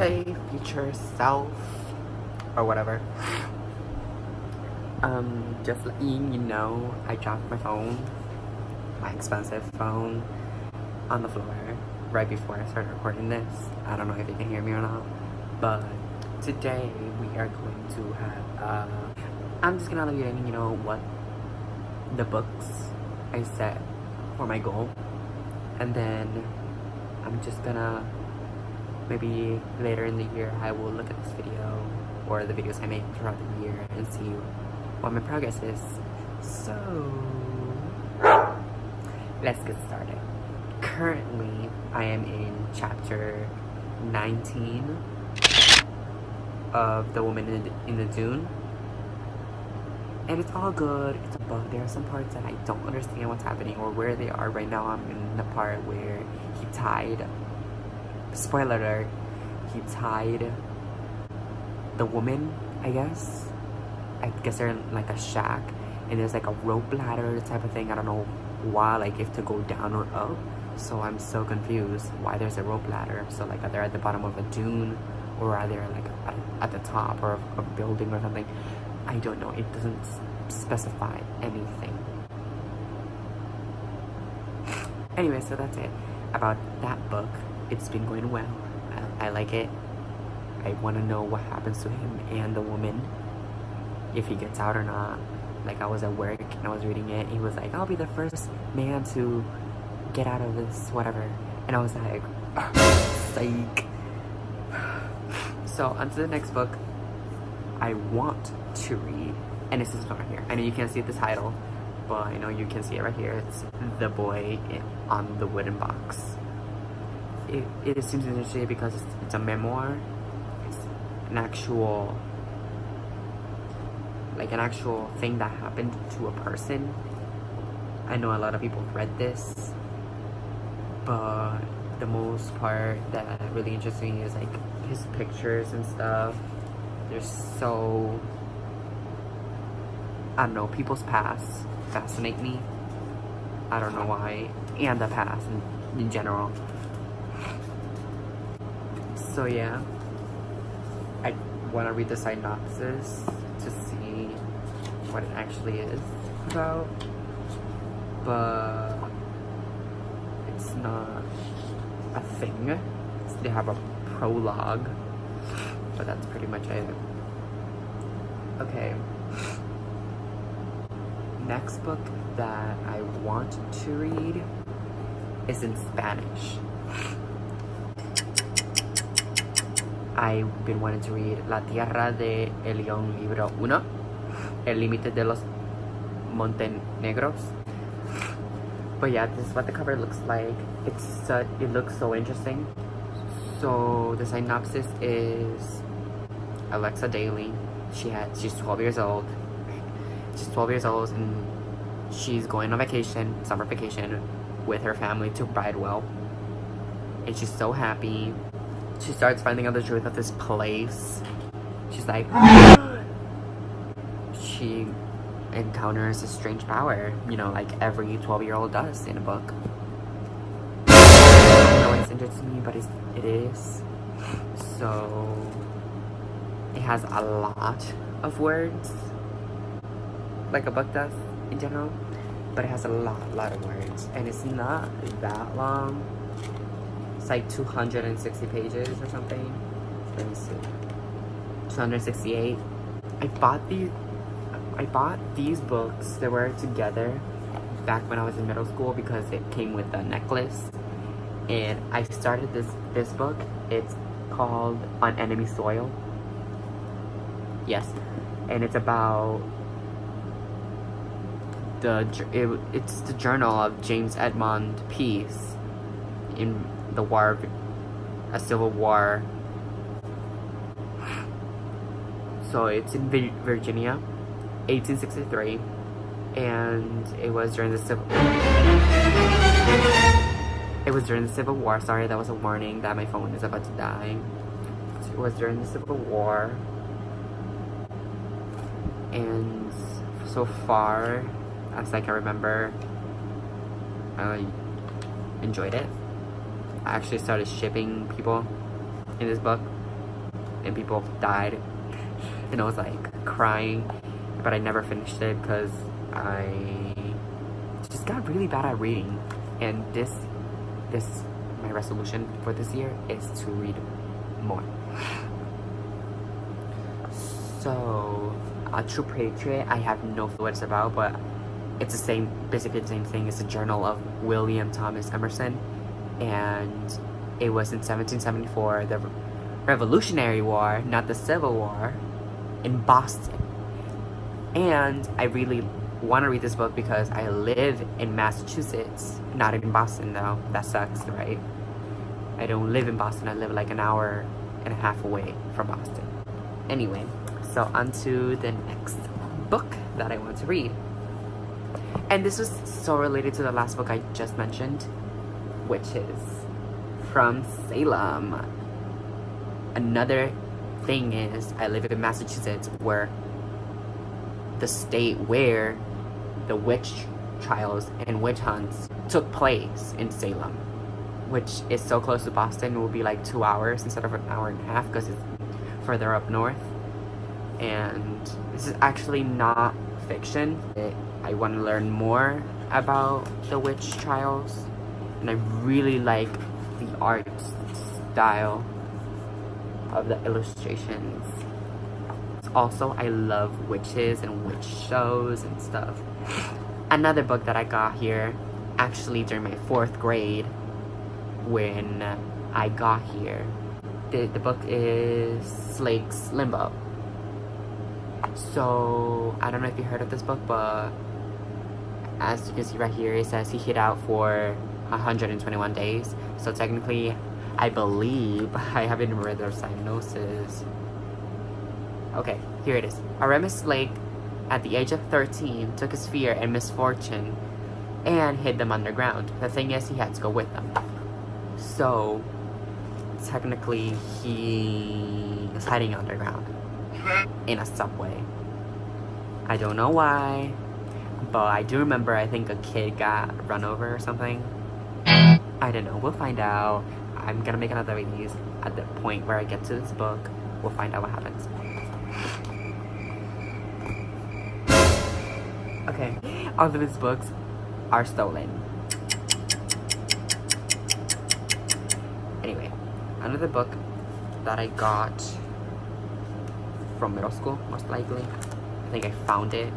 Hey, future self, or whatever. Just letting you know, I dropped my phone, my expensive phone, on the floor right before I started recording this. I don't know if you can hear me or not, but today we are going to have, I'm just gonna let you know what the books I set for my goal, and then I'm just gonna, maybe later in the year, I will look at this video or the videos I make throughout the year and see what my progress is. So, let's get started. Currently, I am in chapter 19 of The Woman in the Dune. And it's all good, it's a book. There are some parts that I don't understand what's happening or where they are right now. I'm in the part where he tied, spoiler alert, he tied the woman, I guess they're in like a shack, and there's like a rope ladder type of thing. I don't know why, like if to go down or up. So I'm so confused why there's a rope ladder. So like, are they at the bottom of a dune, or are they like at the top or a building or something? I don't know. It doesn't specify anything. Anyway, so that's it about that book. It's been going well. I like it. I want to know what happens to him and the woman, if he gets out or not. Like, I was at work and I was reading it. He was like, I'll be the first man to get out of this, whatever. And I was like, psych. So, on to the next book I want to read. And this is not here. I know you can't see the title, but I know you can see it right here. It's The Boy on the Wooden Box. It seems interesting because it's a memoir. It's an actual thing that happened to a person. I know a lot of people read this, but the most part that really interests me is like his pictures and stuff. They're so, I don't know, people's past fascinate me. I don't know why, and the past in general. So yeah, I want to read the synopsis to see what it actually is about, but it's not a thing. They have a prologue, but that's pretty much it. Okay, next book that I want to read is in Spanish. I've been wanting to read La Tierra de El León Libro 1, El Límite de los Montenegros. But yeah, this is what the cover looks like. It looks so interesting. So the synopsis is Alexa Daly. She's 12 years old. She's 12 years old and she's going on vacation, summer vacation, with her family to Bridewell. And she's so happy. She starts finding out the truth of this place. She's like, she encounters a strange power, you know, like every 12-year-old does in a book. I don't know it's interesting to me, but it is. So, it has a lot of words, like a book does in general, but it has a lot of words, and it's not that long. It's like 260 pages or something. Let me see. 268. I bought these books. They were together back when I was in middle school because it came with a necklace. And I started this book. It's called On Enemy Soil. Yes. And it's about it's the journal of James Edmund Peace in the war, a civil war. So it's in Virginia, 1863, and it was during the Civil War. Sorry, that was a warning that my phone is about to die. It was during the Civil War, and so far as I can remember, I enjoyed it. I actually started shipping people in this book. and people died. And I was like crying, but I never finished it because I just got really bad at reading. And my resolution for this year is to read more. So, True Patriot, I have no clue what it's about, but it's basically the same thing. It's a journal of William Thomas Emerson, and it was in 1774, the Revolutionary War, not the Civil War, in Boston. And I really want to read this book because I live in Massachusetts, not in Boston though. That sucks, right? I don't live in Boston. I live like an hour and a half away from Boston. Anyway, so on to the next book that I want to read. And this was so related to the last book I just mentioned, which is From Salem. Another thing is, I live in Massachusetts, where the state where the witch trials and witch hunts took place in Salem, which is so close to Boston. It will be like 2 hours instead of an hour and a half because it's further up north. And this is actually not fiction. I want to learn more about the witch trials, and I really like the art style of the illustrations. Also, I love witches and witch shows and stuff. Another book that I got here, actually during my 4th grade, when I got here, the book is Slake's Limbo. So, I don't know if you heard of this book, but as you can see right here, it says he hid out for 121 days. So technically, I believe, I haven't read their synopsis. Okay, here it is. Aramis Lake, at the age of 13, took his fear and misfortune and hid them underground. The thing is, he had to go with them. So, technically, he is hiding underground in a subway. I don't know why, but I do remember, I think a kid got run over or something. I don't know, we'll find out. I'm gonna make another of these at the point where I get to this book. We'll find out what happens. Okay, all of his books are stolen. Anyway, another book that I got from middle school, most likely, I think I found it,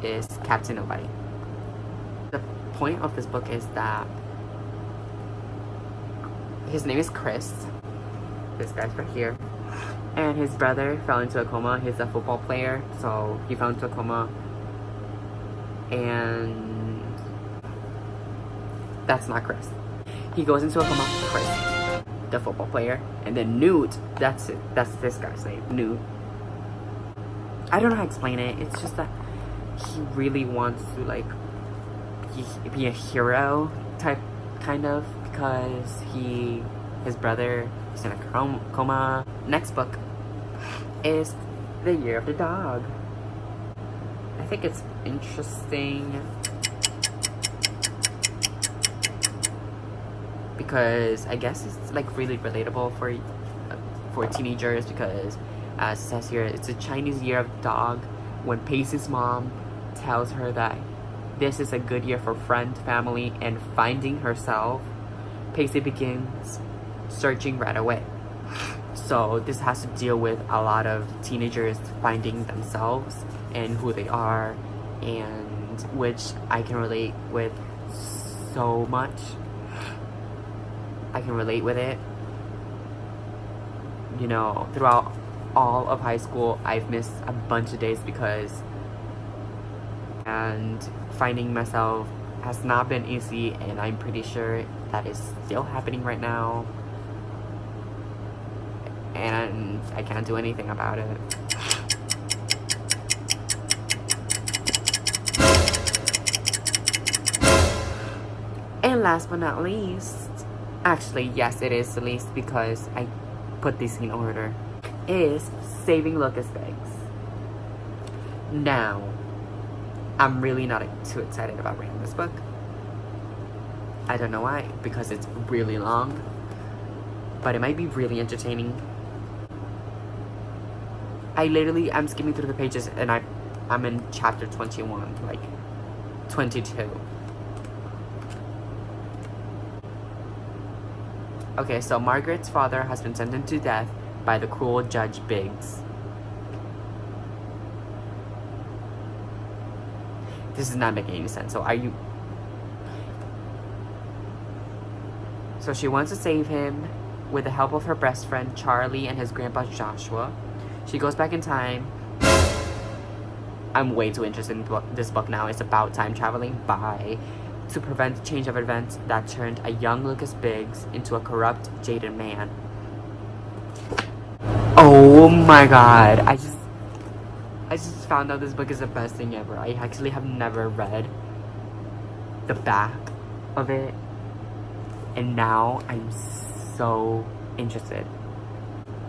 is Captain Nobody. The point of this book is that his name is Chris. This guy's right here. And his brother fell into a coma. He's a football player, so he fell into a coma. And that's not Chris. He goes into a coma, Chris, the football player. And then Newt, that's it. That's this guy's name, Newt. I don't know how to explain it. It's just that he really wants to, like, be a hero type, kind of, because his brother is in a coma. Next book is The Year of the Dog. I think it's interesting because I guess it's like really relatable for teenagers, because as it says here, it's a Chinese year of the dog, when Pacey's mom tells her that this is a good year for friend, family, and finding herself. Pacey begins searching right away. So this has to deal with a lot of teenagers finding themselves and who they are, and which I can relate with so much. I can relate with it. You know, throughout all of high school, I've missed a bunch of days and finding myself has not been easy, and I'm pretty sure that is still happening right now, and I can't do anything about it. And last but not least, actually yes, it is the least because I put these in order, is Saving Lucas Banks. Now, I'm really not too excited about reading this book. I don't know why, because it's really long, but it might be really entertaining. I literally am skimming through the pages and I'm in chapter 21, like 22. Okay, so Margaret's father has been sentenced to death by the cruel Judge Biggs. This is not making any sense. So she wants to save him with the help of her best friend Charlie and his grandpa Joshua. She goes back in time. I'm way too interested in this book now. It's about time traveling to prevent the change of events that turned a young Lucas Biggs into a corrupt, jaded man. Oh my god. I just found out this book is the best thing ever. I actually have never read the back of it. And now I'm so interested.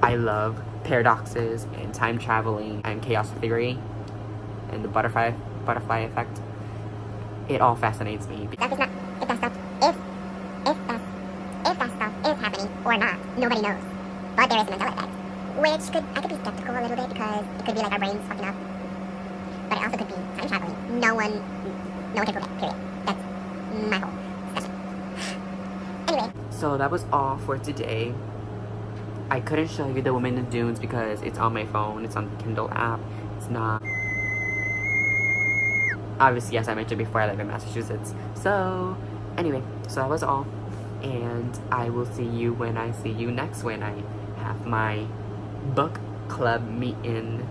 I love paradoxes and time traveling and chaos theory and the butterfly effect. It all fascinates me. If that stuff is happening or not, nobody knows. But there is a Mandela effect, which I could be skeptical a little bit because it could be like our brains fucking up. But it also could be time traveling. No one can prove it, period. That's my whole discussion. Anyway. So that was all for today. I couldn't show you The Woman in the Dunes because it's on my phone. It's on the Kindle app. It's not. Obviously, as I mentioned before, I live in Massachusetts. So, anyway, so that was all. And I will see you when I see you next, when I have my book club meeting